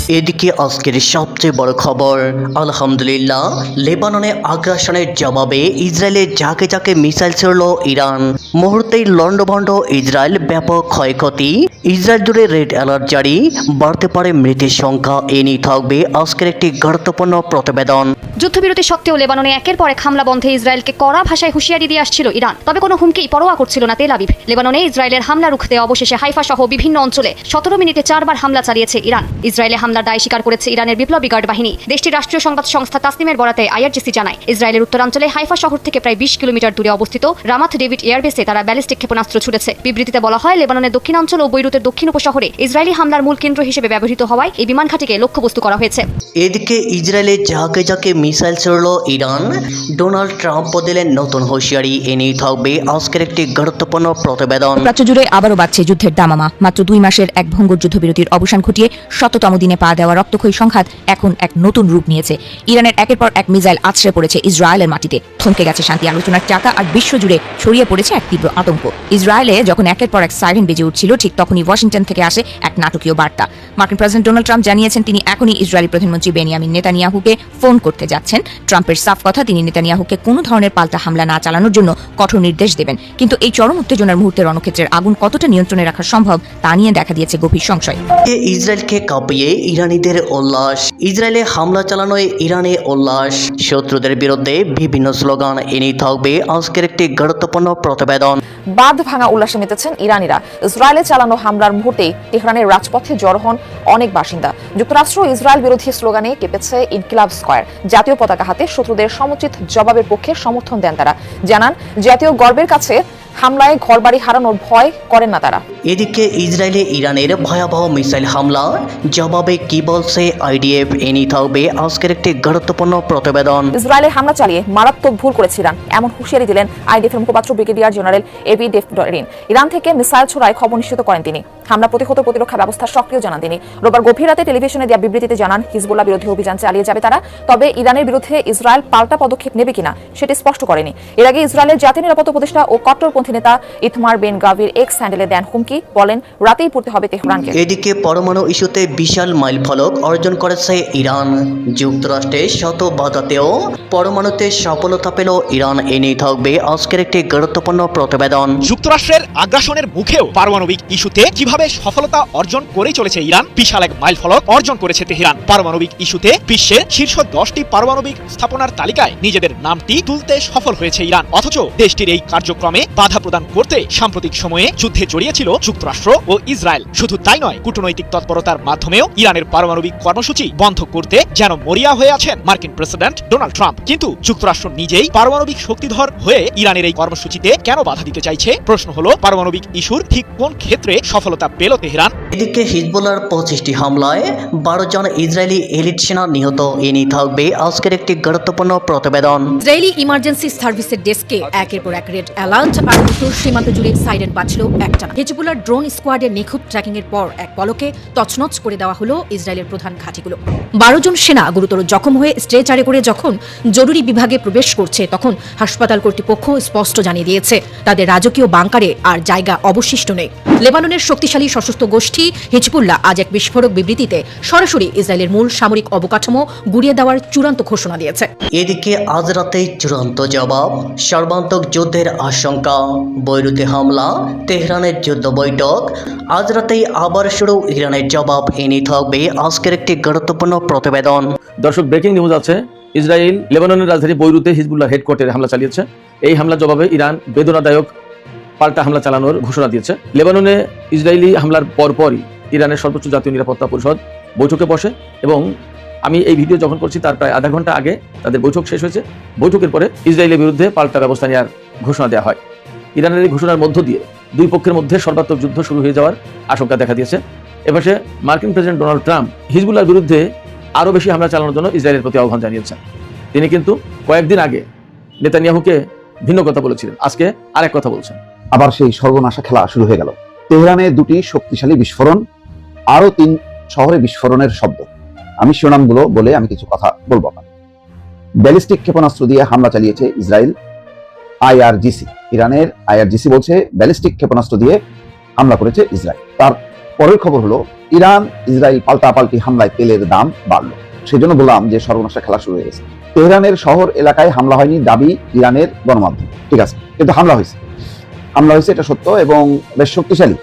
এদিকে আজকের সবচেয়ে বড় খবর, আলহামদুলিল্লাহ, লেবাননে আগ্রাসনের জবাবে ইসরায়েলে যাকে যাকে মিসাইল ছুড়ল ইরান। মুহূর্তেই লন্ডভন্ড ইসরায়েল, ব্যাপক ক্ষয়ক্ষতি, ইসরায়েল জুড়ে রেড অ্যালার্ট জারি, বাড়তে পারে মৃতের সংখ্যা। এ নিয়ে থাকবে আজকের একটি গুরুত্বপূর্ণ প্রতিবেদন। যুদ্ধবিরতি সত্ত্বেও লেবাননে একের পর এক হামলা বন্ধে ইসরায়েলকে কড়া ভাষায় হুঁশিয়ারি দিয়ে আসছিল ইরান। তবে কোনো হুমকিই পরোয়া করছিল না তেল আবিব। লেবাননে ইসরায়েলের হামলা রুখতে অবশেষে হাইফা সহ বিভিন্ন অঞ্চলে 17 মিনিটে 4 বার হামলা চালিয়েছে ইরান। ইসরায়েলে হামলার দায় স্বীকার করেছে ইরানের বিপ্লবী গার্ড বাহিনী। দেশটির রাষ্ট্রীয় সংবাদ সংস্থা তাসনিমের বরাতে আইআরজিসি জানায়, ইসরায়েলের উত্তরাঞ্চলে হাইফা শহর থেকে প্রায় 20 কিলোমিটার দূরে অবস্থিত রামাথ ডেভিড এয়ারবেসে তারা ব্যালিস্টিক ক্ষেপণাস্ত্র ছুড়েছে। বিবৃতিতে বলা হয়, লেবাননের দক্ষিণাঞ্চল ও বৈরুতের দক্ষিণ উপশহরে ইসরায়েলি হামলার মূল কেন্দ্র হিসেবে ব্যবহৃত হওয়ায় এই বিমান ঘাঁটিকে লক্ষ্যবস্তু করা হয়েছে। এদিকে ইসরায়েলে যাকে যাকে মিসাইল ছুড়ল ইরান, ডোনাল্ড ট্রাম্প দিলেন নতুন হুঁশিয়ারি। এ নিয়ে থাকবে আজকের একটি গুরুত্বপূর্ণ প্রতিবেদন। প্রাচ্য জুড়ে আবারও বাড়ছে যুদ্ধের দামামা। মাত্র 2 মাসের এক ভঙ্গুর যুদ্ধবিরতির অবসান ঘটিয়ে 100তম দিনে পা দেওয়া রক্তক্ষয়ী সংঘাত এখন এক নতুন রূপ নিয়েছে। ইরানের একের পর এক মিসাইল আছড়ে পড়েছে ইসরায়েলের মাটিতে। থমকে গেছে শান্তি আলোচনার চাকা, আর বিশ্বজুড়ে ছড়িয়ে পড়েছে এক তীব্র আতঙ্ক। ইসরায়েলে যখন একের পর এক সাইরেন বেজে উঠছিল, ঠিক তখনই ওয়াশিংটন থেকে আসে এক নাটকীয় বার্তা। মার্কিন প্রেসিডেন্ট ডোনাল্ড ট্রাম্প জানিয়েছেন তিনি এখনই ইসরায়েলি প্রধানমন্ত্রী বেনিয়ামিন নেতানিয়াহুকে ফোন করতে যাচ্ছেন। ট্রাম্পের সাফ কথা, তিনি নেতানিয়াহুকে কোনো ধরনের পাল্টা হামলা না চালানোর জন্য কঠোর নির্দেশ দেবেন। কিন্তু এই চরম উত্তেজনার মুহূর্তে রণক্ষেত্রের আগুন কতটা নিয়ন্ত্রণে রাখা সম্ভব তা নিয়ে দেখা দিয়েছে গভীর সংশয়। ইসরায়েলকে কাঁপিয়ে ইরানিদের উল্লাস, ইসরায়েলে হামলা চালানোয় ইরানে উল্লাস, শত্রুদের বিরুদ্ধে বিভিন্ন স্লোগান। এ নিয়ে থাকবে আজকের একটি গুরুত্বপূর্ণ প্রতিবেদন। বাঁধ ভাঙা উল্লাসে মেতেছেন ইরানিরা। ইসরায়েলে চালানো হামলার মুহূর্তেই তেহরানের রাজপথে জড়ো হন অনেক বাসিন্দা। যুক্তরাষ্ট্র ইসরায়েল বিরোধী স্লোগানে কেঁপেছে ইনকিলাব স্কয়ার। জাতীয় পতাকা হাতে শত্রুদের সমুচিত জবাবের পক্ষে সমর্থন দেন তারা। জানান, জাতীয় গর্বের কাছে হামলায় ঘরবাড়ি হারানোর ভয় করেন না তারা। এদিকে ইসরায়েলে ইরানের ভয়াবহ মিসাইল হামলা জবাবে কি বলছে আইডিএফ। এ নিয়ে থাকবে আজকের একটি গুরুত্বপূর্ণ প্রতিবেদন। ইসরায়েলের হামলা চালিয়ে মারাত্মক ভুল করেছে ইরান, এমন হুঁশিয়ারি দিলেন আইডিএফের মুখপাত্র ব্রিগেডিয়ার জেনারেল এবি ডেফডরিন। ইরান থেকে মিসাইল ছোড়ায় খবর নিশ্চিত করেন তিনি। হামলা প্রতিহত প্রতিরক্ষা ব্যবস্থা সক্রিয় জানান তিনি। রোববার গভীর রাতে টেলিভিশনে দেওয়া বিবৃতিতে জানান, হিজবুল্লাহ বিরোধী অভিযান চালিয়ে যাবে তারা। তবে ইরানের বিরুদ্ধে ইসরায়েল পাল্টা পদক্ষেপ নেবে কিনা সেটি স্পষ্ট করেনি। এর আগে ইসরায়েলের জাতীয় নিরাপত্তা উপদেষ্টা ও কট্টরপন্থী নেতা ইতমার বেন গাভির এক্স হ্যান্ডেলে দেন হুমকি, বলেন রাতেই পড়তে হবে তেহরানকে। এদিকে পরমাণু ইস্যুতে বিশাল মাইলফলক অর্জন করেছে ইরান। যুক্তরাষ্ট্রের শত বাধাতেও পরমাণুতে সফলতা পেল ইরান। এ নিয়ে থাকবে আজকের একটি গুরুত্বপূর্ণ প্রতিবেদন। যুক্তরাষ্ট্রের আগ্রাসনের মুখেও পারমাণবিক ইস্যুতে কিভাবে সফলতা অর্জন করে চলেছে ইরান, বিশাল এক মাইলফলক অর্জন করেছে তেহরান। পারমাণবিক ইস্যুতে বিশ্বের শীর্ষ 10টি পারমাণবিক স্থাপনার তালিকায় নিজেদের নামটি তুলতে সফল হয়েছে ইরান। অথচ দেশটির এই কার্যক্রমে বাধা প্রদান করতে সাম্প্রতিক সময়ে যুদ্ধে জড়িয়েছিল যুক্তরাষ্ট্র ও ইসরায়েল। শুধু তাই নয়, কূটনৈতিক তৎপরতার মাধ্যমেও ইরানের পারমাণবিক কর্মসূচি বন্ধ করতে যেন মরিয়া হয়ে আছেন মার্কিন প্রেসিডেন্ট ডোনাল্ড ট্রাম্প। কিন্তু যুক্তরাষ্ট্র নিজেই পারমাণবিক শক্তিধর হয়ে ইরানের এই কর্মসূচিতে কেন বাধা দিতে চাইছে? প্রশ্ন হলো, পারমাণবিক ইস্যুর ঠিক কোন ক্ষেত্রে সফলতা পেল তেহরান? এদিকে হিজবুল্লাহর 25টি হামলায় 12 জন ইসরায়েলি এলিট সেনা নিহত। এ নিয়ে থাকবে আজকের একটি গুরুত্বপূর্ণ প্রতিবেদন। ইসরায়েলি ইমার্জেন্সি সার্ভিসের ডেস্কে একের পর এক রেড অ্যালার্ট আর উত্তর সীমান্ত জুড়ে সাইরেন বাজল একটানা। হিজবুল্লাহর ড্রোন স্কোয়াডের নিখুঁত ট্র্যাকিং এর পর এক পলকে তছনছ করে দেওয়া হলো ইসরায়েলের প্রধান ঘাঁটিগুলো। 12 জন সেনা গুরুতর জখম হয়ে স্ট্রেচারে করে যখন জরুরি বিভাগে প্রবেশ করছে, তখন হাসপাতাল কর্তৃপক্ষ স্পষ্ট জানিয়ে দিয়েছে তাদের রাজকীয় বাংকারে আর জায়গা অবশিষ্ট নেই। লেবাননের শক্তিশালী সশস্ত্র গোষ্ঠী হিজবুল্লাহ আজ এক বিস্ফোরক বিবৃতিতে সরাসরি ইসরায়েলের মূল সামরিক অবকাঠামো গুড়িয়ে দেওয়ার চূড়ান্ত ঘোষণা দিয়েছে। এদিকে আজ রাতেই চূড়ান্ত জবাব, সর্বান্তক যুদ্ধের আশঙ্কা, বৈরুতে হামলা, তেহরানের যুদ্ধ বৈঠক, আজ রাতেই আবার শুরু ইরানের জবাব। এ নিয়ে থাকবে আজকের একটি গুরুত্বপূর্ণ প্রতিবেদন। দর্শক, ব্রেকিং নিউজ আছে। ইসরায়েল লেবাননের রাজধানী বৈরুতে হিজবুল্লাহ হেডকোয়ার্টারে হামলা চালিয়েছে। এই হামলার জবাবে ইরান বেদনাদায়ক পাল্টা হামলা চালানোর ঘোষণা দিয়েছে। লেবাননে ইসরায়েলি হামলার পরপরই ইরানের সর্বোচ্চ জাতীয় নিরাপত্তা পরিষদ বৈঠকে বসে এবং আমি এই ভিডিও যখন করছি তার প্রায় আধা ঘন্টা আগে তাদের বৈঠক শেষ হয়েছে। বৈঠকের পরে ইসরায়েলের বিরুদ্ধে পাল্টা ব্যবস্থা নেওয়ার ঘোষণা দেওয়া হয়। ইরানের এই ঘোষণার মধ্য দিয়ে দুই পক্ষের মধ্যে সর্বাত্মক যুদ্ধ শুরু হয়ে যাওয়ার আশঙ্কা দেখা দিয়েছে। এপাশে মার্কিন প্রেসিডেন্ট ডোনাল্ড ট্রাম্প হিজবুল্লাহর বিরুদ্ধে আরও বেশি হামলা চালানোর জন্য ইসরায়েলের প্রতি আহ্বান জানিয়েছেন। তিনি কিন্তু কয়েকদিন আগে নেতানিয়াহুকে ভিন্ন কথা বলেছিলেন, আজকে আরেক কথা বলছেন। আবার সেই সর্বনাশা খেলা শুরু হয়ে গেল। তেহরানে 2টি শক্তিশালী বিস্ফোরণ, আরো 3 শহরে বিস্ফোরণের শব্দ। আমি শিরোনামগুলো বলে আমি কিছু কথা বলবো। ব্যালিস্টিক ক্ষেপণাস্ত্র দিয়ে হামলা চালিয়েছে ইসরায়েল। আইআরজিসি, ইরানের আইআরজিসি বলছে ব্যালিস্টিক ক্ষেপণাস্ত্র দিয়ে হামলা করেছে ইসরায়েল। তার পরের খবর হলো ইরান ইসরায়েল পাল্টাপাল্টি হামলায় তেলের দাম বাড়লো। সেই জন্য বললাম যে সর্বনাশা খেলা শুরু হয়ে গেছে। তেহরানের শহর এলাকায় হামলা হয়নি দাবি ইরানের গণমাধ্যম, ঠিক আছে, কিন্তু হামলা হয়েছে এটা সত্য এবং বেশ শক্তিশালী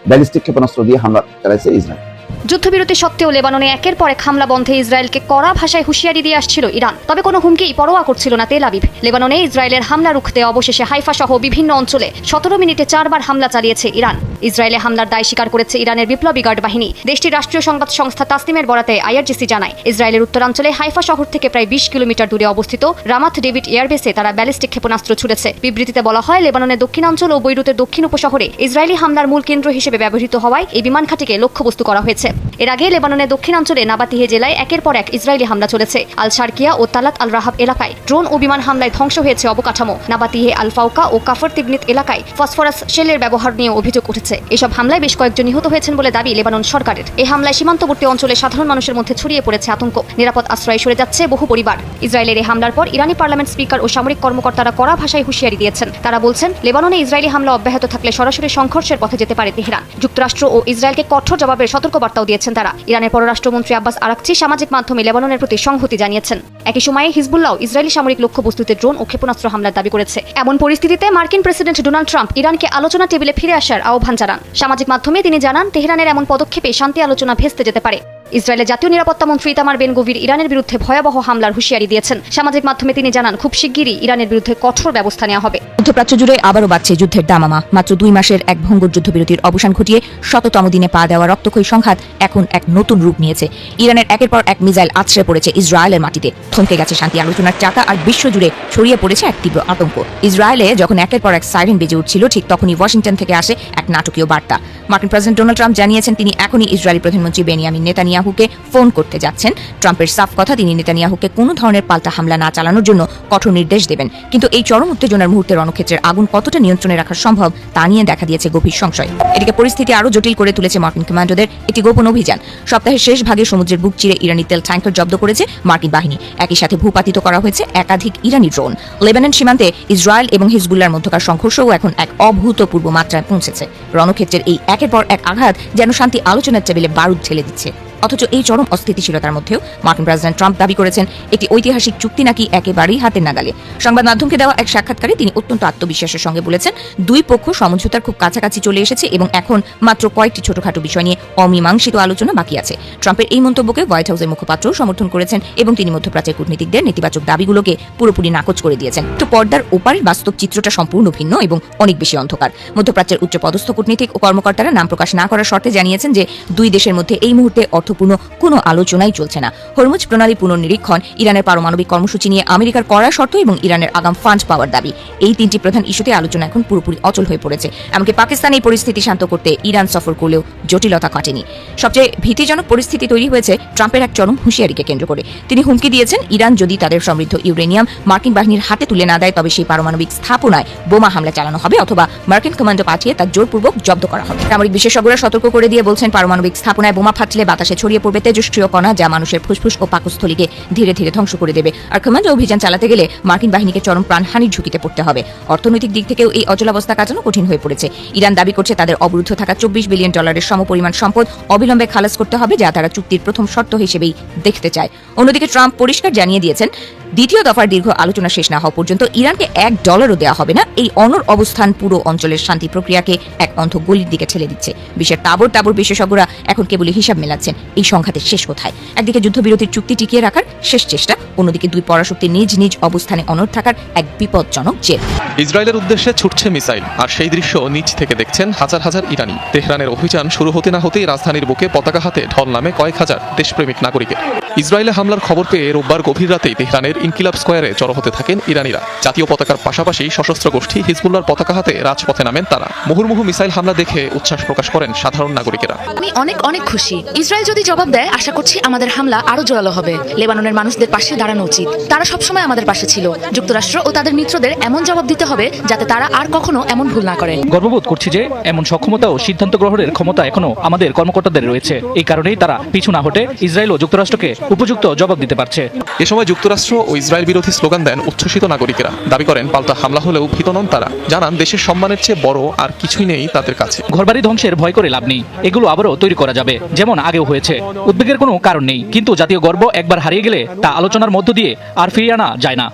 ব্যালিস্টিক ক্ষেপণাস্ত্র দিয়ে হামলা চালাইছে ইসরায়েল। যুদ্ধবিরতি সত্ত্বেও লেবাননে একের পর এক হামলা বন্ধে ইসরায়েলকে কড়া ভাষায় হুঁশিয়ারি দিয়ে আসছিল ইরান, তবে কোনো হুমকিই পরোয়া করছিল না তেল আবিব। লেবাননে ইসরায়েলের হামলা রুখতে অবশেষে হাইফা সহ বিভিন্ন অঞ্চলে 17 মিনিটে 4 বার হামলা চালিয়েছে ইরান। ইসরায়েলে হামলার দায় স্বীকার করেছে ইরানের বিপ্লবী গার্ড বাহিনী। দেশটির রাষ্ট্রীয় সংবাদ সংস্থা তাসনিমের বরাতে আইআরজিসি জানায়, ইসরায়েলের উত্তরাঞ্চলে হাইফা শহর থেকে প্রায় 20 কিলোমিটার দূরে অবস্থিত রামাথ ডেভিড এয়ারবেসে তারা ব্যালিস্টিক ক্ষেপণাস্ত্র ছুড়েছে। বিবৃতিতে বলা হয়, লেবাননের দক্ষিণাঞ্চল ও বৈরুতের দক্ষিণ উপশহরে ইসরায়েলি হামলার মূল কেন্দ্র হিসেবে ব্যবহৃত হওয়ায় এই বিমান ঘাঁটিকে লক্ষ্যবস্তু করা হয়েছে। এর আগে লেবাননের দক্ষিণাঞ্চলে নাবাতিহে জেলায় একের পর এক ইসরায়েলি হামলা চলেছে। আল শারকিয়া ও তালাত আল রাহাব এলাকায় ড্রোন ও বিমান হামলায় ধ্বংস হয়েছে অবকাঠামো। নাবাতিহে আল ফাউকা ও কাফর তিবনিত এলাকায় ফসফরাস শেলের ব্যবহার নিয়ে অভিযোগ উঠেছে। এসব হামলায় বেশ কয়েকজন নিহত হয়েছেন বলে দাবি লেবানন সরকারের। এই হামলায় সীমান্তবর্তী অঞ্চলে সাধারণ মানুষের মধ্যে ছড়িয়ে পড়েছে আতঙ্ক। নিরাপদ আশ্রয়ে সরে যাচ্ছে বহু পরিবার। ইসরায়েলের এই হামলার পর ইরানি পার্লামেন্ট স্পিকার ও সামরিক কর্মকর্তারা কড়া ভাষায় হুঁশিয়ারি দিয়েছেন। তারা বলছেন, লেবাননে ইসরায়েলি হামলা অব্যাহত থাকলে সরাসরি সংঘর্ষের পথে যেতে পারে তেহরান। যুক্তরাষ্ট্র ও ইসরায়েলকে কঠোর জবাবের সতর্কবার্তাও দিয়েছেন তারা। ইরানের পররাষ্ট্রমন্ত্রী আব্বাস আরাকচি সামাজিক মাধ্যমে লেবাননের প্রতি সংহতি জানিয়েছেন। একই সময়ে হিজবুল্লাহ ইসরায়েলি সামরিক লক্ষ্যবস্তুতে ড্রোন ও ক্ষেপণাস্ত্র হামলার দাবি করেছে। এমন পরিস্থিতিতে মার্কিন প্রেসিডেন্ট ডোনাল্ড ট্রাম্প ইরানকে আলোচনা টেবিলে ফিরে আসার আহ্বান জানান। সামাজিক মাধ্যমে তিনি জানান, তেহরানের এমন পদক্ষেপে শান্তি আলোচনা ভেস্তে যেতে পারে। ইসরায়েলের জাতীয় নিরাপত্তা মন্ত্রী ইতামার বেন গভির ইরানের বিরুদ্ধে ভয়াবহ হামলার হুঁশিয়ারি দিয়েছেন। সামাজিক মাধ্যমে তিনি জানান, খুব শিগগিরই ইরানের বিরুদ্ধে কঠোর ব্যবস্থা নেওয়া হবে। মধ্যপ্রাচ্য জুড়ে আবারও বাড়ছে যুদ্ধের দামামা। মাত্র 2 মাসের এক ভঙ্গুর যুদ্ধবিরতির অবসান ঘটিয়ে 100তম দিনে পা দেওয়া রক্তক্ষয়ী সংঘাত এখন এক নতুন রূপ নিয়েছে। ইরানের একের পর এক মিসাইল আছড়ে পড়েছে ইসরায়েলের মাটিতে। থমকে গেছে শান্তি আলোচনার চাকা, আর বিশ্বজুড়ে ছড়িয়ে পড়েছে এক তীব্র আতঙ্ক। ইসরায়েলে যখন একের পর এক সাইরেন বেজে উঠছিল, ঠিক তখনই ওয়াশিংটন থেকে আসে এক নাটকীয় বার্তা। মার্কিন প্রেসিডেন্ট ডোনাল্ড ট্রাম্প জানিয়েছেন, তিনি এখনই ইসরায়েলি প্রধানমন্ত্রী বেনিয়ামিন নেতানিয়াহুকে ফোন করতে যাচ্ছেন। ট্রাম্পের সাফ কথা, তিনি নেতানিয়াহুকে কোনো ধরনের পাল্টা হামলা না চালানোর জন্য কঠোর নির্দেশ দেবেন। কিন্তু এই চরম উত্তেজনার মুহূর্তে রণক্ষেত্রের আগুন কতটা নিয়ন্ত্রণে রাখা সম্ভব তা নিয়ে দেখা দিয়েছে গভীর সংশয়। এদিকে পরিস্থিতি আরও জটিল করে তুলেছে মার্কিন কমান্ডোদের একটি গোপন অভিযান। সপ্তাহের শেষ ভাগে সমুদ্রের বুক চিরে ইরানি তেল ট্যাঙ্কার জব্দ করেছে মার্কিন বাহিনী। একই সাথে ভূপাতিত করা হয়েছে একাধিক ইরানি ড্রোন। লেবানন সীমান্তে ইসরায়েল এবং হিজবুল্লাহর মধ্যকার সংঘর্ষও এখন এক অভূতপূর্ব মাত্রায় পৌঁছেছে। রণক্ষেত্রের এই একের পর এক আঘাত যেন শান্তি আলোচনার টেবিলে বারুদ ঢেলে দিচ্ছে। অথচ এই চরম অস্থিতিশীলতার মধ্যেও মার্কিন প্রেসিডেন্ট ট্রাম্প দাবি করেছেন, একটি ঐতিহাসিক চুক্তি নাকি একেবারেই হাতের নাগালে। সংবাদ মাধ্যমকে দেওয়া এক সাক্ষাৎকারে তিনি অত্যন্ত আত্মবিশ্বাসের সঙ্গে বলেছেন, দুই পক্ষ সমঝোতার খুব কাছাকাছি চলে এসেছে এবং এখন মাত্র কয়েকটি ছোটখাটো বিষয় নিয়ে অমীমাংসিত আলোচনা বাকি আছে। ট্রাম্পের এই মন্তব্যকে হোয়াইট হাউসের মুখপাত্রও সমর্থন করেছেন এবং তিনি মধ্যপ্রাচ্যের কূটনীতিকদের নেতিবাচক দাবিগুলোকে পুরোপুরি নাকচ করে দিয়েছেন। তো পর্দার ওপারের বাস্তব চিত্রটা সম্পূর্ণ ভিন্ন এবং অনেক বেশি অন্ধকার। মধ্যপ্রাচ্যের উচ্চপদস্থ কূটনীতিক ও কর্মকর্তারা নাম প্রকাশ না করার শর্তে জানিয়েছেন যে দুই দেশের মধ্যে এই মুহূর্তে অর্থপূর্ণ কোনো আলোচনাই চলছে না। হরমুজ প্রণালী পুনর্নিরীক্ষণ, ইরানের পারমাণবিক কর্মসূচি নিয়ে আমেরিকার কড়া শর্ত এবং ইরানের আগাম ফান্ড পাওয়ার দাবি, এই তিনটি প্রধান ইস্যুতে আলোচনা এখন পুরোপুরি অচল হয়ে পড়েছে। এমনকি পাকিস্তান এই পরিস্থিতি শান্ত করতে ইরান সফর করলেও জটিলতা কাটেনি। সবচেয়ে ভীতিজনক পরিস্থিতি তৈরি হয়েছে ট্রাম্পের এক চরম হুঁশিয়ারিকে কেন্দ্র করে। তিনি হুমকি দিয়েছেন, ইরান যদি তাদের সমৃদ্ধ ইউরেনিয়াম মার্কিন বাহিনীর হাতে তুলে না দেয়, তবে সেই পারমাণবিক স্থাপনায় বোমা হামলা চালানো হবে অথবা মার্কিন কমান্ডো পাঠিয়ে তা জোরপূর্বক জব্দ করা হবে। সামরিক বিশেষজ্ঞরা সতর্ক করে দিয়ে বলছেন, পারমাণবিক স্থাপনায় বোমা ফাটলে বাতাসে ছড়িয়ে পড়বে তেজস্ক্রিয় কণা, যা মানুষের ফুসফুস ও পাকস্থলীকে ধীরে ধীরে ধ্বংস করে দেবে। আর কমান্ডো অভিযান চালাতে গেলে মার্কিন বাহিনীকে চরম প্রাণহানির ঝুঁকিতে পড়তে হবে। অর্থনৈতিক দিক থেকেও এই অচলাবস্থা কাটানো কঠিন হয়ে পড়েছে। ইরান দাবি করছে, তাদের অবরুদ্ধ থাকা $24 বিলিয়ন সমপরিমাণ সম্পদ অবিলম্বে খালাস করতে হবে, যা তারা চুক্তির প্রথম শর্ত হিসেবেই দেখতে চায়। অন্যদিকে ট্রাম্প পরিষ্কার জানিয়ে দিয়েছেন, দ্বিতীয় দফার দীর্ঘ আলোচনা শেষ না হওয়া পর্যন্ত ইরানকে $1 দেওয়া হবে না। এই অনড় অবস্থান পুরো অঞ্চলের শান্তি প্রক্রিয়াকে এক অন্ধ গলির দিকে ঠেলে দিচ্ছে। বিশ্বের তাবর তাবর বিশেষজ্ঞরা এখন কেবলই হিসাব মেলাচ্ছেন, এই সংঘাতের শেষ কোথায়। একদিকে যুদ্ধবিরতির চুক্তি টিকিয়ে রাখার শেষ চেষ্টা, অন্যদিকে দুই পরাশক্তি নিজ নিজ অবস্থানে অনড় থাকার এক বিপজ্জনক জেদ। ইসরায়েলের উদ্দেশ্যে ছুটছে মিসাইল, আর সেই দৃশ্য নিচ থেকে দেখছেন হাজার হাজার ইরানি। তেহরানের অভিযান শুরু হতে না হতেই রাজধানীর বুকে পতাকা হাতে ঢল নামে কয়েক হাজার দেশপ্রেমিক নাগরিকের। ইসরায়েলে হামলার খবর পেয়ে রোববার গভীর রাতেই তেহরানের ইনকিলাব স্কোয়ারে জড়ো হতে থাকেন ইরানিরা। জাতীয় পতাকার পাশাপাশি সশস্ত্র গোষ্ঠী হিজবুল্লাহর পতাকা হাতে রাজপথে নামেন তারা। মুহুর্মুহু মিসাইল হামলা দেখে উচ্ছ্বাস প্রকাশ করেন সাধারণ নাগরিকেরা। আমি অনেক অনেক খুশি। ইসরায়েল যদি জবাব দেয়, আশা করছি আমাদের হামলা আরো জোরালো হবে। লেবাননের মানুষদের পাশে দাঁড়ানো উচিত। তারা সবসময় আমাদের পাশে ছিল। যুক্তরাষ্ট্র ও তাদের মিত্রদের এমন জবাব দিতে হবে যাতে তারা আর কখনো এমন ভুল না করে। গর্ববোধ করছি যে এমন সক্ষমতা ও সিদ্ধান্ত গ্রহণের ক্ষমতা এখনো আমাদের কর্মকর্তাদের রয়েছে। এই কারণেই তারা পিছু না হটে ইসরায়েল ও যুক্তরাষ্ট্রকে উপযুক্ত জবাব দিতে পারছে। এ সময় যুক্তরাষ্ট্র ও ইসরায়েল বিরোধী স্লোগান দেন উচ্ছ্বসিত নাগরিকেরা। দাবি করেন পাল্টা হামলা হলেও ভীত নন তারা। জানান দেশের সম্মানের চেয়ে বড় আর কিছুই নেই তাদের কাছে। ঘরবাড়ি ধ্বংসের ভয় করে লাভ নেই, এগুলো আবারও তৈরি করা যাবে, যেমন আগেও হয়েছে। উদ্বেগের কোনো কারণ নেই, কিন্তু জাতীয় গর্ব একবার হারিয়ে গেলে তা আলোচনার মধ্য দিয়ে আর ফিরিয়ে আনা যায় না।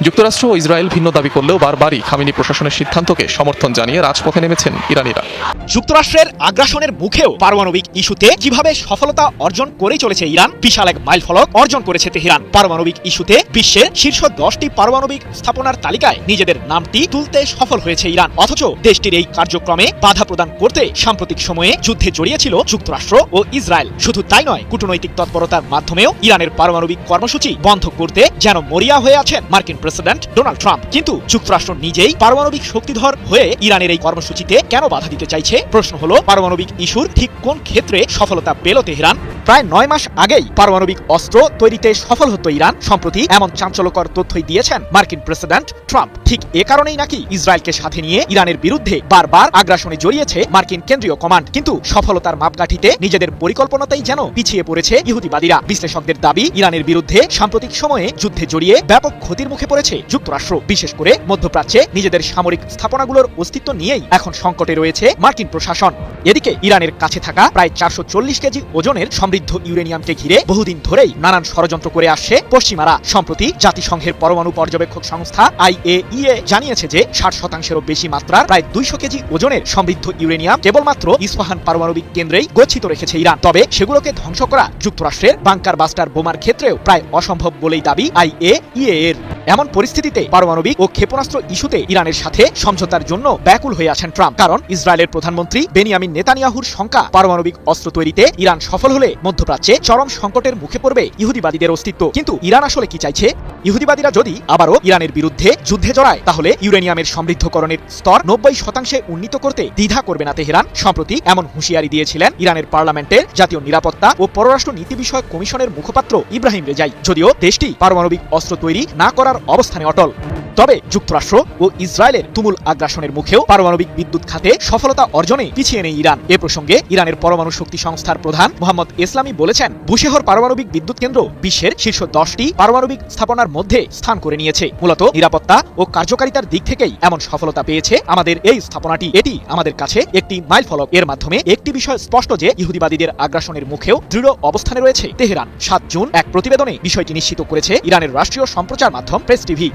যুক্তরাষ্ট্র ও ইসরায়েল ভিন্ন দাবি করলেও বারবারই খামেনি প্রশাসনের সিদ্ধান্তকে সমর্থন জানিয়ে রাজপথে নেমেছেন ইরানিরা। যুক্তরাষ্ট্রের আগ্রাসনের মুখেও পারমাণবিক ইস্যুতে কিভাবে সফলতা অর্জন করে চলেছে ইরান, বিশাল এক মাইলফলক অর্জন করেছে তেহরান। পারমাণবিক ইস্যুতে বিশ্বের শীর্ষ 10টি পারমাণবিক স্থাপনার তালিকায় নিজেদের নামটি তুলতে সফল হয়েছে ইরান। অথচ দেশটির এই কার্যক্রমে বাধা প্রদান করতে সাম্প্রতিক সময়ে যুদ্ধে জড়িয়েছিল যুক্তরাষ্ট্র ও ইসরায়েল। শুধু তাই নয়, কূটনৈতিক তৎপরতার মাধ্যমেও ইরানের পারমাণবিক কর্মসূচি বন্ধ করতে যেন মরিয়া হয়ে আছেন মার্কিন প্রেসিডেন্ট ডোনাল্ড ট্রাম্প। কিন্তু যুক্তরাষ্ট্র নিজেই পারমাণবিক শক্তিধর হয়ে ইরানের এই কর্মসূচিতে কেন বাধা দিতে চাইছে? প্রশ্ন হলো, পারমাণবিক ইস্যুর ঠিক কোন ক্ষেত্রে সফলতা পেল তেহরান? প্রায় 9 মাস আগেই পারমাণবিক অস্ত্র তৈরিতে সফল হতো ইরান। সম্প্রতি এমন চাঞ্চল্যকর তথ্যই দিয়েছেন মার্কিন প্রেসিডেন্ট ট্রাম্প। ঠিক এ কারণেই নাকি ইসরায়েলকে সাথে নিয়ে ইরানের বিরুদ্ধে বারবার আগ্রাসনে জড়িয়েছে মার্কিন কেন্দ্রীয় কমান্ড। কিন্তু সফলতার মাপকাঠিতে নিজেদের পরিকল্পনাতেই যেন পিছিয়ে পড়েছে ইহুদিবাদীরা। বিশ্লেষকদের দাবি, ইরানের বিরুদ্ধে সাম্প্রতিক সময়ে যুদ্ধে জড়িয়ে ব্যাপক ক্ষতির মুখে পড়েছে যুক্তরাষ্ট্র। বিশেষ করে মধ্যপ্রাচ্যে নিজেদের সামরিক স্থাপনাগুলোর অস্তিত্ব নিয়েই এখন সংকটে রয়েছে মার্কিন প্রশাসন। এদিকে ইরানের কাছে থাকা প্রায় 440 কেজি ওজনের সমৃদ্ধ ইউরেনিয়ামকে ঘিরে বহুদিন ধরেই নানান ষড়যন্ত্র করে আসছে পশ্চিমারা। সম্প্রতি জাতিসংঘের পরমাণু পর্যবেক্ষক সংস্থা IAEA জানিয়েছে যে 60%-এরও বেশি মাত্রার প্রায় 200 কেজি ওজনের সমৃদ্ধ ইউরেনিয়াম কেবলমাত্র ইস্পাহান পারমাণবিক কেন্দ্রেই গচ্ছিত রেখেছে ইরান। তবে সেগুলোকে ধ্বংস করা যুক্তরাষ্ট্রের বাংকার বাস্টার বোমার ক্ষেত্রেও প্রায় অসম্ভব বলেই দাবি IAEA এর। এমন পরিস্থিতিতে পারমাণবিক ও ক্ষেপণাস্ত্র ইস্যুতে ইরানের সাথে সমঝোতার জন্য ব্যাকুল হয়ে আছেন ট্রাম্প। কারণ ইসরায়েলের প্রধানমন্ত্রী বেনিয়ামিন নেতানিয়াহুর শঙ্কা, পারমাণবিক অস্ত্র তৈরিতে ইরান সফল হলে মধ্যপ্রাচ্যে চরম সংকটের মুখে পড়বে ইহুদিবাদীদের অস্তিত্ব। কিন্তু ইরান আসলে কি চাইছে? ইহুদিবাদীরা যদি আবারও ইরানের বিরুদ্ধে যুদ্ধে জড়ায়, তাহলে ইউরেনিয়ামের সমৃদ্ধকরণের স্তর 90% উন্নীত করতে দ্বিধা করবে না তেহরান। সম্প্রতি এমন হুঁশিয়ারি দিয়েছিলেন ইরানের পার্লামেন্টের জাতীয় নিরাপত্তা ও পররাষ্ট্র নীতি বিষয়ক কমিশনের মুখপাত্র ইব্রাহিম রেজাই। যদিও দেশটি পারমাণবিক অস্ত্র তৈরি না করার অবস্থানে অটল। তবে যুক্তরাষ্ট্র ও ইসরায়েলের তুমুল আগ্রাসনের মুখেও পারমাণবিক বিদ্যুৎ খাতে সফলতা অর্জনে পিছিয়ে নেই ইরান। এ প্রসঙ্গে ইরানের পরমাণু শক্তি সংস্থার প্রধান মোহাম্মদ ইসলামি বলেছেন, বুশেহর পারমাণবিক বিদ্যুৎ কেন্দ্র বিশ্বের শীর্ষ 10টি পারমাণবিক স্থাপনার মধ্যে স্থান করে নিয়েছে। মূলত নিরাপত্তা ও কার্যকারিতার দিক থেকেই এমন সফলতা পেয়েছে আমাদের এই স্থাপনাটি। এটি আমাদের কাছে একটি মাইলফলক। এর মাধ্যমে একটি বিষয় স্পষ্ট যে ইহুদিবাদীদের আগ্রাসনের মুখেও দৃঢ় অবস্থানে রয়েছে তেহরান। 7 জুন এক প্রতিবেদনে বিষয়টি নিশ্চিত করেছে ইরানের রাষ্ট্রীয় সম্প্রচার মাধ্যম প্রেস টিভি।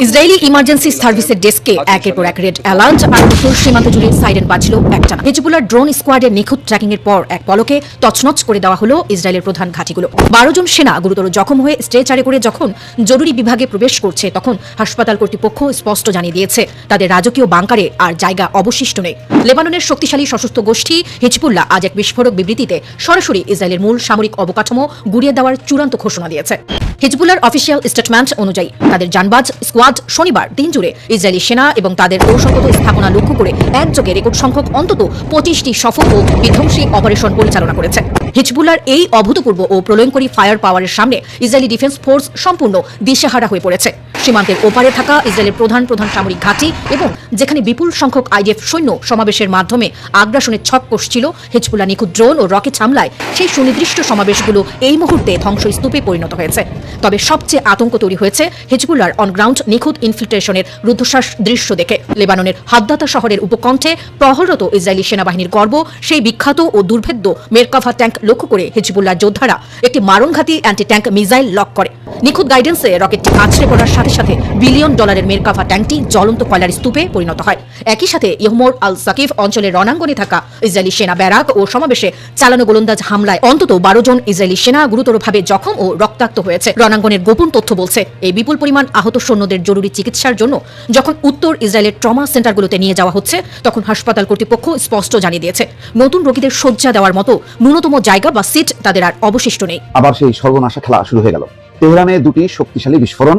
ইসরায়েলি ইমার্জেন্সি সার্ভিসের ডেস্কে একের পর এক রেড অ্যালার্ট আর উত্তর সীমান্ত জুড়ে সাইরেন বাজছিল একটানা। হিজবুল্লাহর ড্রোন স্কোয়াডের নিখুঁত ট্র্যাকিং এর পর এক পলকে তছনছ করে দেওয়া হলো ইসরায়েলের প্রধান ঘাঁটিগুলো। 12 জন সেনা গুরুতর জখম হয়ে স্ট্রেচারে করে যখন জরুরি বিভাগে প্রবেশ করছে, তখন হাসপাতাল কর্তৃপক্ষ স্পষ্ট জানিয়ে দিয়েছে তাদের রাজকীয় বাংকারে আর জায়গা অবশিষ্ট নেই। লেবাননের শক্তিশালী সশস্ত্র গোষ্ঠী হিজবুল্লাহ আজ এক বিস্ফোরক বিবৃতিতে সরাসরি ইসরায়েলের মূল সামরিক অবকাঠামো গুড়িয়ে দেওয়ার চূড়ান্ত ঘোষণা দিয়েছে। হিজবুল্লাহর অফিসিয়াল স্টেটমেন্ট অনুযায়ী তাদের জানবাজ স্কোয়াড শনিবার দিন জুড়ে ইসরায়েলি সেনা এবং তাদের কৌশলগত স্থাপনা লক্ষ্য করে একযোগে রেকর্ড সংখ্যক অন্তত 25টি সফল ও বিধ্বংসী অপারেশন পরিচালনা করেছে। হিজবুল্লাহর এই অভূতপূর্ব ও প্রলয়ঙ্করী ফায়ার পাওয়ারের সামনে ইসরায়েলি ডিফেন্স ফোর্স সম্পূর্ণ দিশেহারা হয়ে পড়েছে। সীমান্তের ওপারে থাকা ইসরায়েলের প্রধান সামরিক ঘাঁটি এবং যেখানে বিপুল সংখ্যক IDF সৈন্য সমাবেশের মাধ্যমে আগ্রাসনের ছক কষছিল, হিজবুল্লাহ নিখুঁত ড্রোন ও রকেট হামলায় সেই সুনির্দিষ্ট সমাবেশগুলো এই মুহূর্তে ধ্বংসস্তূপে পরিণত হয়েছে। তবে সবচেয়ে আতঙ্ক তৈরি হয়েছে হিজবুল্লাহর অনগ্রাউন্ড নিখুঁত ইনফিল্ট্রেশনের রুদ্ধশ্বাস দৃশ্য দেখে। লেবাননের হাদ্দাতা শহরের উপকণ্ঠে প্রহররত ইসরায়েলি সেনাবাহিনীর গর্ব সেই বিখ্যাত ও দুর্ভেদ্য মেরকাভা ট্যাঙ্ক লক্ষ্য করে হিজবুল্লাহ যোদ্ধারা একটি মারণঘাতী অ্যান্টি ট্যাঙ্ক মিসাইল লক করে। নিখুঁত গাইডেন্সে রকেটটি আছড়ে পড়ার সাথে সাথে $1 বিলিয়ন মেরকাভা ট্যাঙ্কটি জ্বলন্ত কয়লার স্তূপে পরিণত হয়। একই সাথে ইহমোর আল সাকিফ অঞ্চলের রণাঙ্গনে থাকা ইসরায়েলি সেনা ব্যারাক ও সমাবেশে চালানো গোলন্দাজ হামলায় অন্তত 12 জন ইসরায়েলি সেনা গুরুতরভাবে জখম ও রক্তাক্ত হয়েছে। রণাঙ্গনের গোপন তথ্য বলছে, এই বিপুল পরিমাণ আহত সৈন্যদের জরুরি চিকিৎসার জন্য যখন উত্তর ইসরায়েলের ট্রমা সেন্টারগুলোতে নিয়ে যাওয়া হচ্ছে, তখন হাসপাতাল কর্তৃপক্ষ স্পষ্ট জানিয়ে দিয়েছে নতুন রোগীদের শয্যা দেওয়ার মতো ন্যূনতম জায়গা বা সিট তাদের আর অবশিষ্ট নেই। আবার সেই সর্বনাশা খেলা শুরু হয়ে গেল। তেহরানে 2টি শক্তিশালী বিস্ফোরণ,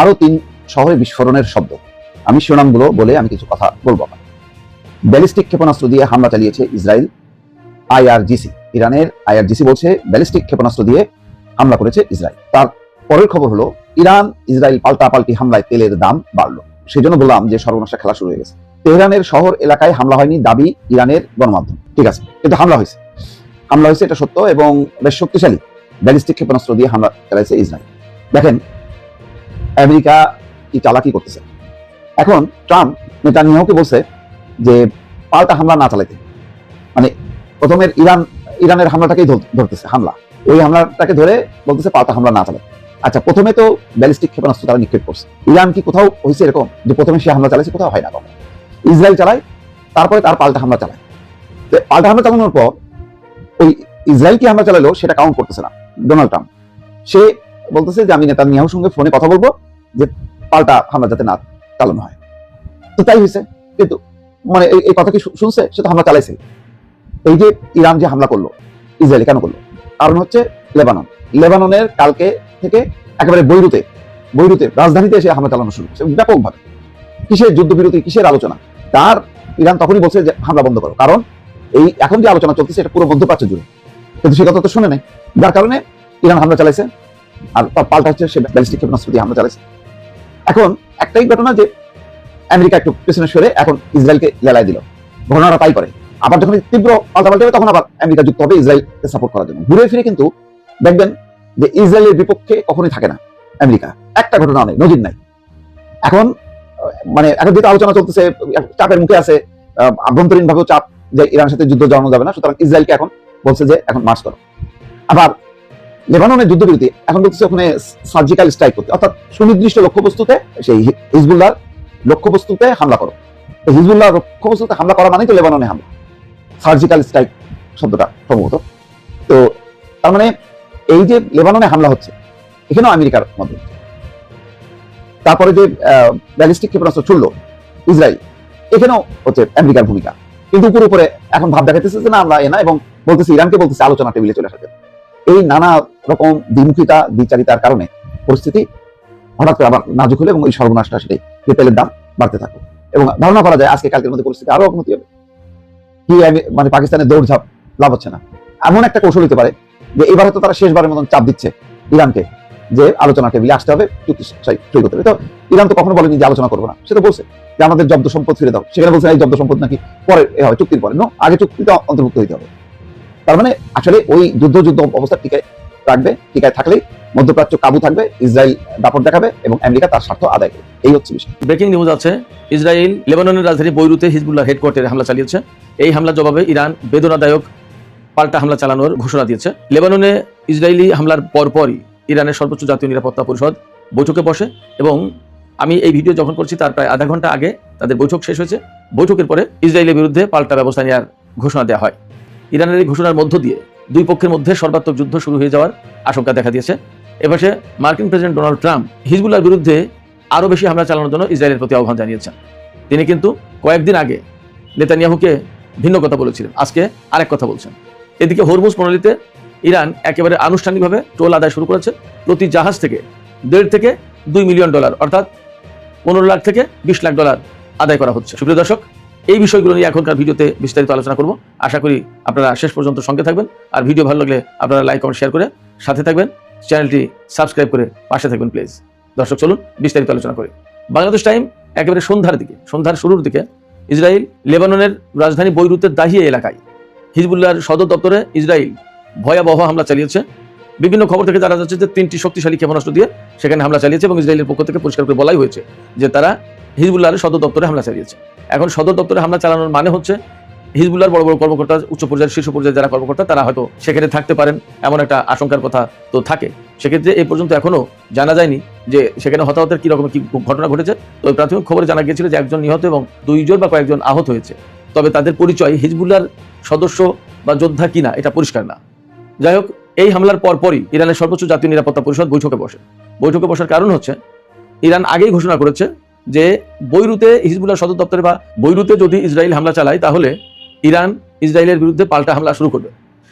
আরো 3 শহরে বিস্ফোরণের শব্দ। আমি শিরোনামগুলো বলে আমি কিছু কথা বলবো। ব্যালিস্টিক ক্ষেপণাস্ত্র দিয়ে হামলা চালিয়েছে ইসরায়েল। IRGC, ইরানের IRGC বলছে ব্যালিস্টিক ক্ষেপণাস্ত্র দিয়ে হামলা করেছে ইসরায়েল। তার পরের খবর হলো ইরান ইসরায়েল পাল্টাপাল্টি হামলায় তেলের দাম বাড়লো। সেজন্য বললাম যে সর্বনাশা খেলা শুরু হয়ে গেছে। তেহরানের শহর এলাকায় হামলা হয়নি দাবি ইরানের গণমাধ্যম, ঠিক আছে, কিন্তু হামলা হয়েছে এটা সত্য এবং বেশ শক্তিশালী। ব্যালিস্টিক ক্ষেপণাস্ত্র দিয়ে হামলা চালাইছে ইসরায়েল। দেখেন আমেরিকা কি চালাকি করতেছে। এখন ট্রাম্প নেতানিয়াহুকে বলছে যে পাল্টা হামলা না চালাইতে, মানে প্রথমে ইরানের হামলাটাকেই ধরতেছে হামলা, ওই হামলাটাকে ধরে বলতেছে পাল্টা হামলা না চালাতে। আচ্ছা, প্রথমে তো ব্যালিস্টিক ক্ষেপণাস্ত্র তারা নিক্ষেপ করছে। ইরান কি কোথাও হয়েছে এরকম যে প্রথমে সে হামলা চালাইছে? কোথাও হয় না। ইসরায়েল চালায়, তারপরে তার পাল্টা হামলা চালায়। পাল্টা হামলা চালানোর পর ওই ইসরায়েল কি হামলা চালালো সেটা কাউন্ট করতেছে না ডোনাল্ড ট্রাম্প। সে বলতেছে যে আমি নেতানিয়াহুর সঙ্গে ফোনে কথা বলবো যে পাল্টা হামলা যাতে না চালানো হয়। তো তাই হয়েছে, কিন্তু মানে এই কথা কি শুনছে? সে তো হামলা চালাইছে। এই যে ইরান যে হামলা করলো ইসরায়েল কেন করলো? কারণ হচ্ছে লেবাননের কালকে থেকে একেবারে বৈরুতে রাজধানীতে এসে হামলা চালানো শুরু করছে ব্যাপকভাবে। কিসের যুদ্ধবিরতি, কিসের আলোচনা? তার ইরান তখনই বলছে যে হামলা বন্ধ করো, কারণ এই এখন যে আলোচনা চলতেছে এটা পুরো মধ্যপ্রাচ্য জুড়ে, কিন্তু সে কথা তো শুনে নেই, যার কারণে ইরান হামলা চালাইছে। আর পাল্টা হচ্ছে সে ব্যালিস্টিক ক্ষেপণাস্ত্র দিয়ে হামলা চালাইছে। এখন একটাই ঘটনা যে আমেরিকা একটু পেছনে সরে এখন ইসরায়েলকে লেলাই দিল, ঘটনাটা তাই করে। আবার যখন তীব্র পাল্টাপাল্টি হবে তখন আবার আমেরিকা যুক্ত হবে ইসরায়েলকে সাপোর্ট করার জন্য। ঘুরে ফিরে কিন্তু দেখবেন যে ইসরায়েলের বিপক্ষে কখনোই থাকে না আমেরিকা, একটা ঘটনা নেই, নজির নাই। এখন মানে এখন যেহেতু আলোচনা চলতেছে, চাপের মুখে আছে, আভ্যন্তরীণ ভাবেও চাপ যে ইরানের সাথে যুদ্ধ জড়ানো যাবে না, সুতরাং ইসরায়েলকে এখন বলছে যে এখন মার্চ করো। আবার লেবাননের যুদ্ধবিরতি এখন বলতেছে ওখানে সার্জিক্যাল স্ট্রাইক করতে, অর্থাৎ সুনির্দিষ্ট লক্ষ্যবস্তুতে সেই হিজবুল্লাহর লক্ষ্যবস্তুতে হামলা করো। হিজবুল্লাহর লক্ষ্যবস্তুতে হামলা করা মানেই তো লেবাননে হামলা, সার্জিক্যাল স্ট্রাইক শব্দটা সম্ভবত। তো তার মানে এই যে লেবাননে হামলা হচ্ছে এখানেও আমেরিকার মধ্যে, তারপরে যে ব্যালিস্টিক ক্ষেপণাস্ত্র ছুড়লো ইসরায়েল, এখানেও হচ্ছে আমেরিকার ভূমিকা। কিন্তু উপরে এখন ভাব দেখাইতেছে যে না আমরা না, এবং বলতেছে ইরানকে বলতেছে আলোচনা টেবিলে চলে আসার জন্য। এই নানা রকম দ্বিমুখিতা দ্বিচারিতার কারণে পরিস্থিতি হঠাৎ করে আবার নাজুক হলো এবং ওই সর্বনাশটা সেটাই তেলের দাম বাড়তে থাকবে এবং ধারণা করা যায় আজকে কালকের মধ্যে পরিস্থিতি আরো অবনতি হবে। কি মানে পাকিস্তানের দৌড়ঝাঁপ লাভ হচ্ছে না, এমন একটা কৌশল হতে পারে যে এবারে তো তারা শেষবারের মতন চাপ দিচ্ছে ইরানকে যে আলোচনা টেবিলে আসতে হবে, চুক্তি সই করতে হবে। তো ইরান তো কখনো বলেনি যে আলোচনা করবো না, সে তো বলছে যে আমাদের জব্দ সম্পদ ফিরে দাও। সেখানে বলছে এই জব্দ সম্পদ নাকি পরে হবে, চুক্তির পরে। আগে চুক্তিতে অন্তর্ভুক্ত হইতে হবে। তার মানে আসলে ওই যুদ্ধ অবস্থা টিকায় থাকলেই মধ্যপ্রাচ্য কাবু থাকবে, ইসরায়েল দাপট দেখাবে এবং আমেরিকা তার স্বার্থ আদায় করবে। এই হচ্ছে বিষয়। ব্রেকিং নিউজ আছে, ইসরায়েল লেবাননের রাজধানী বৈরুতে হিজবুল্লাহ হেডকোয়ার্টারে হামলা চালিয়েছে। এই হামলার জবাবে ইরান বেদনাদায়ক পাল্টা হামলা চালানোর ঘোষণা দিয়েছে। লেবাননে ইসরায়েলি হামলার পরপরই ইরানের সর্বোচ্চ জাতীয় নিরাপত্তা পরিষদ বৈঠকে বসে এবং আমি এই ভিডিও যখন করছি তার প্রায় আধা ঘন্টা আগে তাদের বৈঠক শেষ হয়েছে। বৈঠকের পরে ইসরায়েলের বিরুদ্ধে পাল্টা ব্যবস্থা নেওয়ার ঘোষণা দেওয়া হয়। ইরানের এই ঘোষণার মধ্য দিয়ে দুই পক্ষের মধ্যে সর্বাত্মক যুদ্ধ শুরু হয়ে যাওয়ার আশঙ্কা দেখা দিয়েছে। এপাশে মার্কিন প্রেসিডেন্ট ডোনাল্ড ট্রাম্প হিজবুল্লাহর বিরুদ্ধে আরও বেশি হামলা চালানোর জন্য ইসরায়েলের প্রতি আহ্বান জানিয়েছেন। তিনি কিন্তু কয়েকদিন আগে নেতানিয়াহুকে ভিন্ন কথা বলেছিলেন, আজকে আরেক কথা বলছেন। এদিকে হরমুজ প্রণালীতে ইরান একেবারে আনুষ্ঠানিকভাবে টোল আদায় শুরু করেছে। প্রতি জাহাজ থেকে $1.5 থেকে $2 মিলিয়ন অর্থাৎ 15 লাখ থেকে 20 লাখ ডলার আদায় করা হচ্ছে। সুপ্রিয় দর্শক, এই বিষয়গুলো নিয়ে এখনকার ভিডিওতে বিস্তারিত আলোচনা করব। আশা করি আপনারা শেষ পর্যন্ত সঙ্গে থাকবেন। আর ভিডিও ভালো লাগলে আপনারা লাইক কমেন্ট শেয়ার করে সাথে থাকবেন, চ্যানেলটি সাবস্ক্রাইব করে পাশে থাকবেন প্লিজ। দর্শক চলুন বিস্তারিত আলোচনা করি। বাংলাদেশ টাইম একেবারে সন্ধ্যার শুরুর দিকে ইসরায়েল লেবাননের রাজধানী বৈরুতের দাহিয়া এলাকায় হিজবুল্লাহর সদর দপ্তরে ইসরায়েল ভয়াবহ হামলা চালিয়েছে। বিভিন্ন খবর থেকে জানা যাচ্ছে যে 3টি শক্তিশালী ক্ষেপণাস্ত্র দিয়ে সেখানে হামলা চালিয়েছে এবং ইসরায়েলের পক্ষ থেকে পরিষ্কার করে বলাই হয়েছে যে তারা হিজবুল্লাহর সদর দপ্তরে হামলা চালিয়েছে। এখন সদর দপ্তরে হামলা চালানোর মানে হচ্ছে হিজবুল্লাহর বড় বড় কর্মকর্তা, উচ্চ পর্যায়ের শীর্ষ পর্যায়ের যারা কর্মকর্তা তারা হয়তো সেখানে থাকতে পারেন, এমন একটা আশঙ্কার কথা তো থাকে। সেক্ষেত্রে এই পর্যন্ত এখনো জানা যায়নি যে সেখানে হতাহতের কি রকম কি ঘটনা ঘটেছে। তো প্রাথমিক খবরে জানা গিয়েছিল যে একজন নিহত এবং 2 জন বা কয়েকজন আহত হয়েছে, তবে তাদের পরিচয় হিজবুল্লাহর সদস্য বা যোদ্ধা কিনা এটা পরিষ্কার না। যাই হোক, এই হামলার পরপরই ইরানের সর্বোচ্চ জাতীয় নিরাপত্তা পরিষদ বৈঠকে বসার কারণ হচ্ছে ইরান আগেই ঘোষণা করেছে যে বৈরুতে হিজবুল্লাহ সদর দপ্তরে বা বৈরুতে যদি ইসরায়েল হামলা চালায় তাহলে ইরান ইসরায়েলের বিরুদ্ধে পাল্টা হামলা শুরু করবে।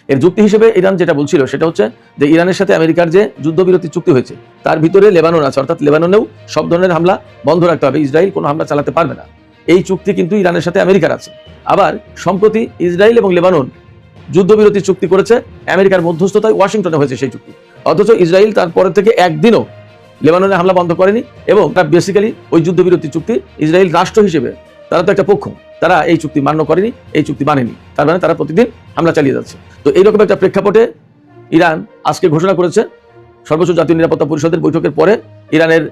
এর যুক্তি হিসেবে ইরান যেটা বলছিল সেটা হচ্ছে যে ইরানের সাথে আমেরিকার যে যুদ্ধবিরতি চুক্তি হয়েছে তার ভিতরে লেবানন আছে, অর্থাৎ লেবাননেও সব ধরনের হামলা বন্ধ রাখতে হবে, ইসরায়েল কোনো হামলা চালাতে পারবে না। এই চুক্তি কিন্তু ইরানের সাথে আমেরিকার আছে। আবার সম্প্রতি ইসরায়েল এবং লেবানন যুদ্ধবিরতি চুক্তি করেছে, আমেরিকার মধ্যস্থতায় ওয়াশিংটনে হয়েছে সেই চুক্তি। অথচ ইসরায়েল তারপরে থেকে একদিনও লেবাননে হামলা বন্ধ করেনি এবং তারা বেসিক্যালি ওই যুদ্ধবিরতি চুক্তি ইসরায়েল রাষ্ট্র হিসেবে তারা তো একটা পক্ষ, তারা এই চুক্তি মান্য করেনি, এই চুক্তি মানেনি, তার মানে তারা প্রতিদিন হামলা চালিয়ে যাচ্ছে। তো এইরকম একটা প্রেক্ষাপটে ইরান আজকে ঘোষণা করেছে, সর্বোচ্চ জাতীয় নিরাপত্তা পরিষদের বৈঠকের পরে ইরানের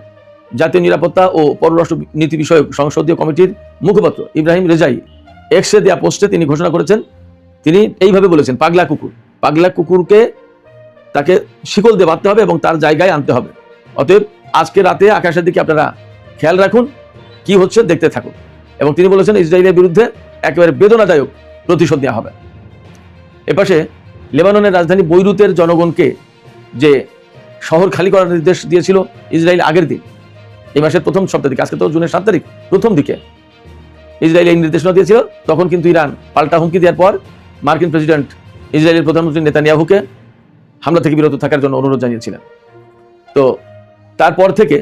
জাতীয় নিরাপত্তা ও পররাষ্ট্র নীতি বিষয়ক সংসদীয় কমিটির মুখপাত্র ইব্রাহিম রেজাই এক্সে দেয়া পোস্টে তিনি ঘোষণা করেছেন, তিনি এইভাবে বলেছেন, পাগলা কুকুরকে তাকে শিকল দিয়ে বাঁধতে হবে এবং তার জায়গায় আনতে হবে। অতএব আজকে রাতে আকাশের দিকে আপনারা খেয়াল রাখুন, কি হচ্ছে দেখতে থাকুন। এবং তিনি বলেছেন ইসরায়েলের বিরুদ্ধে একেবারে বেদনাদায়ক প্রতিশোধ নেওয়া হবে। এপাশে লেবাননের রাজধানী বৈরুতের জনগণকে যে শহর খালি করার নির্দেশ দিয়েছিল ইসরায়েল আগের দিন, এই মাসের প্রথম সপ্তাহ দিকে, আজকে তো জুনের 7 তারিখ, প্রথম দিকে ইসরায়েল এই নির্দেশনা দিয়েছিল। তখন কিন্তু ইরান পাল্টা হুমকি দেওয়ার পর মার্কিন প্রেসিডেন্ট ইসরায়েলের প্রধানমন্ত্রী নেতানিয়াহুকে হামলা থেকে বিরত থাকার জন্য অনুরোধ জানিয়েছিলেন। তো তারপর থেকে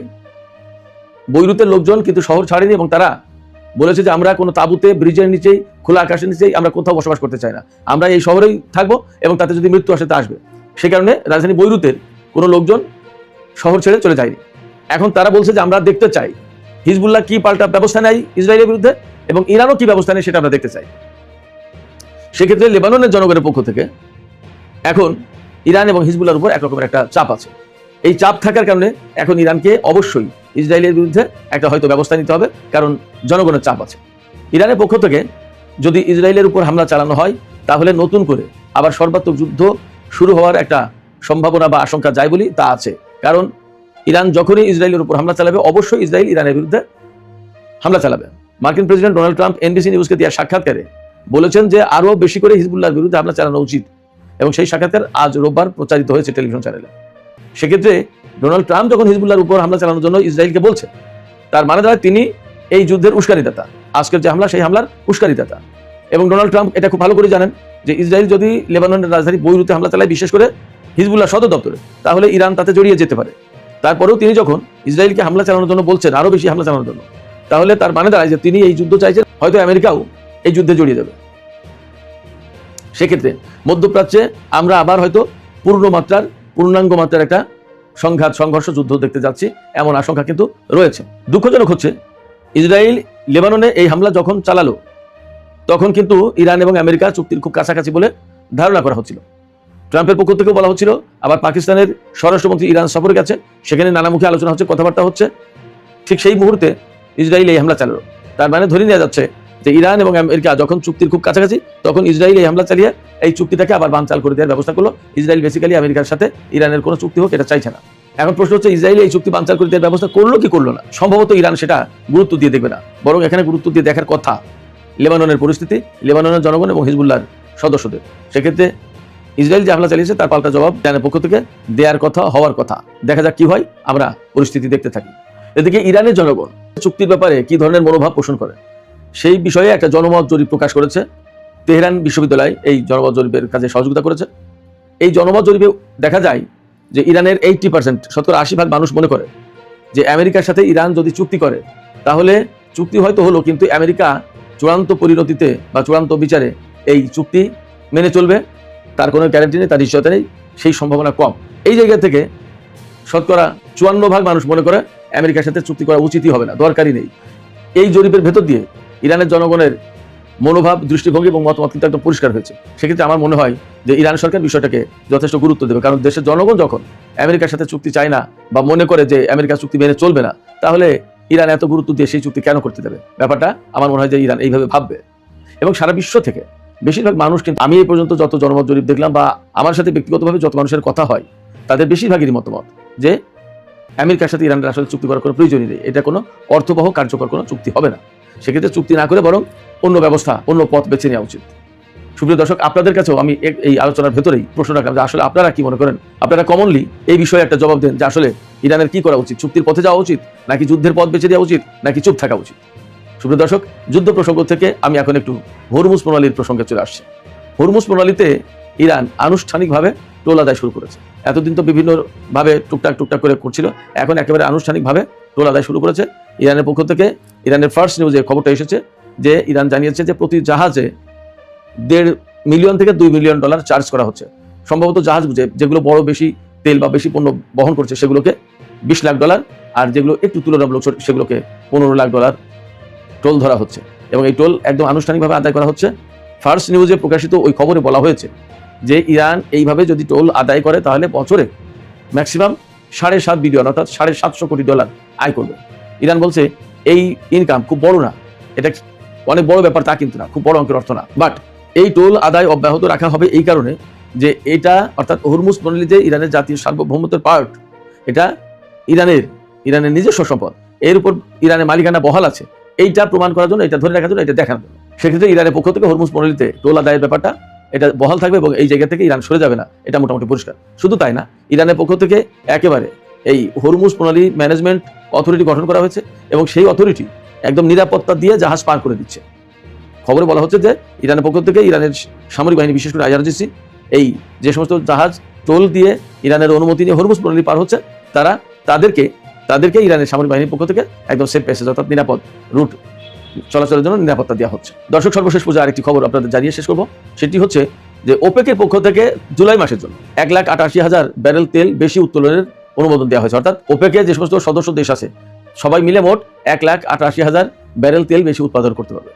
বৈরুতের লোকজন কিন্তু শহর ছাড়েনি এবং তারা বলেছে যে আমরা কোনো তাঁবুতে, ব্রিজের নিচেই, খোলা আকাশের নিচেই আমরা কোথাও বসবাস করতে চাই না, আমরা এই শহরেই থাকবো এবং তাতে যদি মৃত্যু আসে তা আসবে। সে কারণে রাজধানী বৈরুতের কোনো লোকজন শহর ছেড়ে চলে যায়নি। এখন তারা বলছে যে আমরা দেখতে চাই হিজবুল্লাহ কি পাল্টা ব্যবস্থা নেয় ইসরায়েলের বিরুদ্ধে এবং ইরানও কি ব্যবস্থা নেয় সেটা আমরা দেখতে চাই। সেক্ষেত্রে লেবাননের জনগণের পক্ষ থেকে এখন ইরান এবং হিজবুল্লাহর উপর একরকমের একটা চাপ আছে। এই চাপ থাকার কারণে এখন ইরানকে অবশ্যই ইসরায়েলের বিরুদ্ধে একটা হয়তো ব্যবস্থা নিতে হবে, কারণ জনগণের চাপ আছে। ইরানের পক্ষ থেকে যদি ইসরায়েলের উপর হামলা চালানো হয় তাহলে নতুন করে আবার সর্বাত্মক যুদ্ধ শুরু হওয়ার একটা সম্ভাবনা বা আশঙ্কা যায় বলি তা আছে। কারণ ইরান যখনই ইসরায়েলের উপর হামলা চালাবে অবশ্যই ইসরায়েল ইরানের বিরুদ্ধে হামলা চালাবে। মার্কিন প্রেসিডেন্ট ডোনাল্ড ট্রাম্প এনবিসি নিউজকে দেওয়া সাক্ষাৎকারে বলেছেন যে আরও বেশি করে হিজবুল্লাহর বিরুদ্ধে হামলা চালানো উচিত এবং সেই সাক্ষাৎকার আজ রোববার প্রচারিত হয়েছে টেলিভিশন চ্যানেলে। সেক্ষেত্রে ডোনাল্ড ট্রাম্প যখন হিজবুল্লাহর উপর হামলা চালানোর জন্য ইসরায়েলকে বলছে, তার মানে দাঁড়ায় তিনি এই যুদ্ধের উস্কানিদাতা, আজকের যে হামলা সেই হামলার উস্কানিদাতা। এবং ডোনাল্ড ট্রাম্প এটা খুব ভালো করে জানেন যে ইসরায়েল যদি লেবাননের রাজধানী বৈরুতে হামলা চালায়, বিশেষ করে হিজবুল্লাহ সদর দপ্তরে, তাহলে ইরান তাতে জড়িয়ে যেতে পারে। তারপরেও তিনি যখন ইসরায়েলকে হামলা চালানোর জন্য বলছেন, আরো বেশি হামলা চালানোর জন্য, তাহলে তার মানে দাঁড়ায় যে তিনি এই যুদ্ধ চাইছেন, হয়তো আমেরিকাও এই যুদ্ধে জড়িয়ে যাবে। সেক্ষেত্রে মধ্যপ্রাচ্যে আমরা আবার হয়তো পূর্ণাঙ্গ মাত্রার একটা সংঘর্ষ যুদ্ধ দেখতে যাচ্ছি, এমন আশঙ্কা কিন্তু রয়েছে। দুঃখজনক হচ্ছে ইসরায়েল লেবাননে এই হামলা যখন চালালো তখন কিন্তু ইরান এবং আমেরিকা চুক্তির খুব কাছাকাছি বলে ধারণা করা হচ্ছিল। ট্রাম্পের পক্ষ থেকেও বলা হচ্ছিল, আবার পাকিস্তানের স্বরাষ্ট্রমন্ত্রী ইরান সফরে গেছে, সেখানে নানামুখী আলোচনা হচ্ছে, কথাবার্তা হচ্ছে। ঠিক সেই মুহূর্তে ইসরায়েল এই হামলা চালালো। তার মানে ধরে নেওয়া যাচ্ছে যে ইরান এবং আমেরিকা যখন চুক্তির খুব কাছাকাছি তখন ইসরায়েল এই হামলা চালিয়ে এই চুক্তিটাকে আবার বানচাল করে দেওয়ার ব্যবস্থা করলো। ইসরায়েল বেসিক্যালি আমেরিকার সাথে ইরানের কোনো চুক্তি হোক এটা চাইছে না। এখন প্রশ্ন হচ্ছে ইসরায়েল এই চুক্তি বানচাল করে দেওয়ার ব্যবস্থা করলো কি করলো না। সম্ভবত ইরান সেটা গুরুত্ব দিয়ে দেখবে না, বরং এখানে গুরুত্ব দিয়ে দেখার কথা লেবাননের পরিস্থিতি, লেবাননের জনগণ এবং হিজবুল্লাহর সদস্যদের। সেক্ষেত্রে ইসরায়েল যে হামলা চালিয়েছে তার পাল্টা জবাব ইরানের পক্ষ থেকে দেওয়ার কথা, হওয়ার কথা। দেখা যাক কি হয়, আমরা পরিস্থিতি দেখতে থাকি। এদিকে ইরানের জনগণ চুক্তির ব্যাপারে কি ধরনের মনোভাব পোষণ করে সেই বিষয়ে একটা জনমত জরিপ প্রকাশ করেছে তেহরান বিশ্ববিদ্যালয়, এই জনমত জরিপের কাজে সহযোগিতা করেছে। এই জনমত জরিপে দেখা যায় যে ইরানের 80%, শতকরা 80% মানুষ মনে করে যে আমেরিকার সাথে ইরান যদি চুক্তি করে তাহলে চুক্তি হয়তো হলো, কিন্তু আমেরিকা চূড়ান্ত পরিণতিতে বা চূড়ান্ত বিচারে এই চুক্তি মেনে চলবে তার কোনো গ্যারান্টি নেই, তার নিশ্চয়তা নেই, সেই সম্ভাবনা কম। এই জায়গা থেকে শতকরা 54% মানুষ মনে করে আমেরিকার সাথে চুক্তি করা উচিতই হবে না, দরকারই নেই। এই জরিপের ভেতর দিয়ে ইরানের জনগণের মনোভাব, দৃষ্টিভঙ্গি এবং মতামত কিন্তু একদম পরিষ্কার হয়েছে। সেক্ষেত্রে আমার মনে হয় যে ইরান সরকার বিষয়টাকে যথেষ্ট গুরুত্ব দেবে, কারণ দেশের জনগণ যখন আমেরিকার সাথে চুক্তি চায় না বা মনে করে যে আমেরিকা চুক্তি মেনে চলবে না, তাহলে ইরান এত গুরুত্ব দিয়ে সেই চুক্তি কেন করতে দেবে? ব্যাপারটা আমার মনে হয় যে ইরান এইভাবে ভাববে। এবং সারা বিশ্ব থেকে বেশিরভাগ মানুষ কিন্তু, আমি এই পর্যন্ত যত জনমত জরিপ দেখলাম বা আমার সাথে ব্যক্তিগতভাবে যত মানুষের কথা হয়, তাদের বেশিরভাগেরই মতামত যে আমেরিকার সাথে ইরানের আসলে চুক্তি করার কোনো প্রয়োজনই নেই, এটা কোনো অর্থবহ কার্যকর কোনো চুক্তি হবে না। সেক্ষেত্রে চুক্তি না করে বরং অন্য ব্যবস্থা, অন্য পথ বেছে নেওয়া উচিত। সুপ্রিয় দর্শক, আপনাদের কাছেও আমি এই আলোচনার ভেতরেই প্রশ্ন রাখলাম যে আসলে আপনারা কি মনে করেন? আপনারা কমনলি এই বিষয়ে একটা জবাব দেন যে আসলে ইরানের কি করা উচিত, চুক্তির পথে যাওয়া উচিত নাকি যুদ্ধের পথ বেছে দেওয়া উচিত নাকি চুপ থাকা উচিত? সুপ্রিয় দর্শক, যুদ্ধ প্রসঙ্গ থেকে আমি এখন একটু হরমুজ প্রণালীর প্রসঙ্গে চলে আসছি। হরমুজ প্রণালীতে ইরান আনুষ্ঠানিকভাবে টোল আদায় শুরু করেছে। এতদিন তো বিভিন্নভাবে টুকটাক করে করছিল, এখন একেবারে আনুষ্ঠানিকভাবে টোল আদায় শুরু করেছে। ইরানের পক্ষ থেকে ইরানের ফার্স্ট নিউজে খবরটা এসেছে যে ইরান জানিয়েছে যে প্রতি জাহাজে $1.5 মিলিয়ন থেকে $2 মিলিয়ন চার্জ করা হচ্ছে। সম্ভবত জাহাজ বুঝে যেগুলো বড় বেশি তেল বা বেশি পণ্য বহন করছে সেগুলোকে $20 লাখ, আর যেগুলো একটু তুলনামূলক সেগুলোকে $15 লাখ টোল ধরা হচ্ছে। এবং এই টোল একদম আনুষ্ঠানিকভাবে আদায় করা হচ্ছে। ফার্স্ট নিউজে প্রকাশিত ওই খবরে বলা হয়েছে যে ইরান এইভাবে যদি টোল আদায় করে তাহলে বছরে ম্যাক্সিমাম $7.5 বিলিয়ন অর্থাৎ $750 কোটি আয় করবে। ইরান বলছে এই ইনকাম খুব বড় না, এটা অনেক বড় ব্যাপার তা কিন্তু না, খুব বড় অঙ্কের অর্থ না, বাট এই টোল আদায় অব্যাহত রাখা হবে এই কারণে যে এটা অর্থাৎ হরমুজ প্রণালী যে ইরানের জাতীয় সার্বভৌমত্বের পার্ট, এটা ইরানের নিজস্ব সম্পদ, এর উপর ইরানের মালিকানা বহাল আছে, এইটা প্রমাণ করার জন্য, এটা ধরে রাখার জন্য, এটা দেখানোর জন্য। সেক্ষেত্রে ইরানের পক্ষ থেকে হরমুজ প্রণালীতে টোল আদায়ের ব্যাপারটা এটা বহাল থাকবে এবং এই জায়গা থেকে ইরান সরে যাবে না, এটা মোটামুটি পরিষ্কার। শুধু তাই না, ইরানের পক্ষ থেকে একেবারে এই হরমুজ প্রণালী ম্যানেজমেন্ট অথরিটি গঠন করা হয়েছে এবং সেই অথরিটি একদম নিরাপত্তা দিয়ে জাহাজ পার করে দিচ্ছে। খবরে বলা হচ্ছে যে ইরানের পক্ষ থেকে ইরানের সামরিক বাহিনী, বিশেষ করে IRGC, এই যে সমস্ত জাহাজ টোল দিয়ে ইরানের অনুমতি নিয়ে হরমুজ প্রণালী পার হচ্ছে, তাদেরকে ইরানের সামরিক বাহিনীর পক্ষ থেকে একদম সেফ প্যাসেজ অর্থাৎ নিরাপদ রুট চলাচলের জন্য নিরাপত্তা দেওয়া হচ্ছে। দর্শক, সর্বশেষ পর্যায়ে আরেকটি খবর আপনাদের জানিয়ে শেষ করবো, সেটি হচ্ছে যে ওপেকের পক্ষ থেকে জুলাই মাসের জন্য 1,88,000 ব্যারেল তেল বেশি উত্তোলনের অনুমোদন দেওয়া হয়েছে। অর্থাৎ ওপেকে যে সমস্ত সদস্য দেশ আছে সবাই মিলে মোট 1,88,000 ব্যারেল তেল বেশি উৎপাদন করতে পারবে।